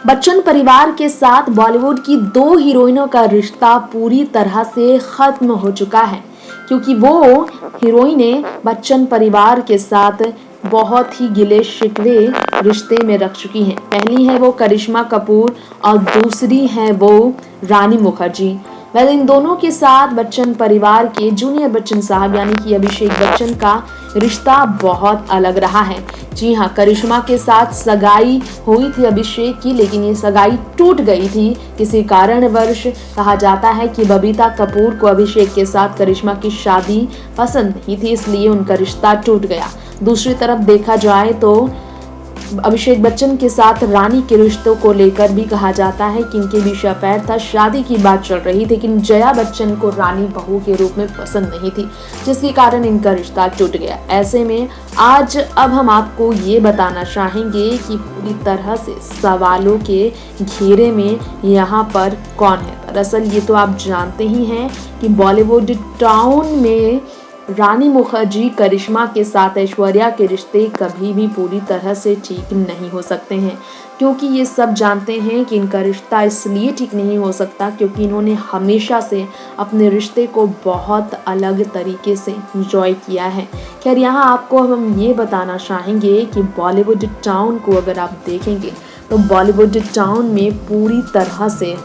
बच्चन परिवार के साथ बॉलीवुड की दो हीरोइनों का रिश्ता पूरी तरह से खत्म हो चुका है, क्योंकि वो हीरोइनें बच्चन परिवार के साथ बहुत ही गिले शिकवे रिश्ते में रख चुकी हैं। पहली है वो करिश्मा कपूर और दूसरी है वो रानी मुखर्जी। वह इन दोनों के साथ बच्चन परिवार के जूनियर बच्चन साहब यानी कि अभिषेक बच्चन का रिश्ता बहुत अलग रहा है। जी हाँ, करिश्मा के साथ सगाई हुई थी अभिषेक की, लेकिन ये सगाई टूट गई थी किसी कारणवश। कहा जाता है कि बबीता कपूर को अभिषेक के साथ करिश्मा की शादी पसंद नहीं थी, इसलिए उनका रिश्ता टूट गया। दूसरी तरफ देखा जाए तो अभिषेक बच्चन के साथ रानी के रिश्तों को लेकर भी कहा जाता है कि इनके बीच अफेयर था, शादी की बात चल रही थी, लेकिन जया बच्चन को रानी बहू के रूप में पसंद नहीं थी, जिसके कारण इनका रिश्ता टूट गया। ऐसे में आज अब हम आपको ये बताना चाहेंगे कि पूरी तरह से सवालों के घेरे में यहाँ पर कौन है। दरअसल ये तो आप जानते ही हैं कि बॉलीवुड टाउन में रानी मुखर्जी करिश्मा के साथ ऐश्वर्या के रिश्ते कभी भी पूरी तरह से ठीक नहीं हो सकते हैं, क्योंकि ये सब जानते हैं कि इनका रिश्ता इसलिए ठीक नहीं हो सकता क्योंकि इन्होंने हमेशा से अपने रिश्ते को बहुत अलग तरीके से एंजॉय किया है। खैर, यहाँ आपको हम ये बताना चाहेंगे कि बॉलीवुड टाउन को अगर आप देखेंगे तो बॉलीवुड टाउन में पूरी तरह से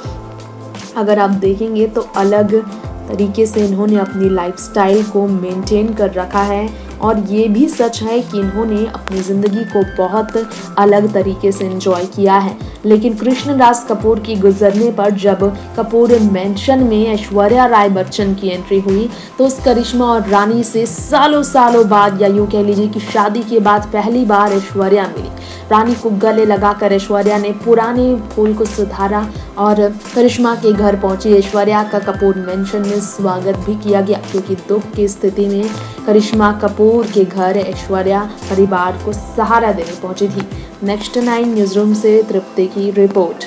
अगर आप देखेंगे तो अलग तरीके से इन्होंने अपनी लाइफस्टाइल को मेंटेन कर रखा है, और ये भी सच है कि इन्होंने अपनी ज़िंदगी को बहुत अलग तरीके से एंजॉय किया है। लेकिन कृष्णराज कपूर की गुजरने पर जब कपूर मेंशन में ऐश्वर्या राय बच्चन की एंट्री हुई तो उस करिश्मा और रानी से सालों सालों बाद, या यूँ कह लीजिए कि शादी के बाद पहली बार ऐश्वर्या मिली। रानी को गले लगाकर ऐश्वर्या ने पुराने फूल को सुधारा और करिश्मा के घर पहुंची ऐश्वर्या का कपूर मेंशन में स्वागत भी किया गया, क्योंकि दुख की स्थिति में करिश्मा कपूर के घर ऐश्वर्या परिवार को सहारा देने पहुंची थी। नेक्स्ट 9 न्यूज़ रूम से तृप्ति की रिपोर्ट।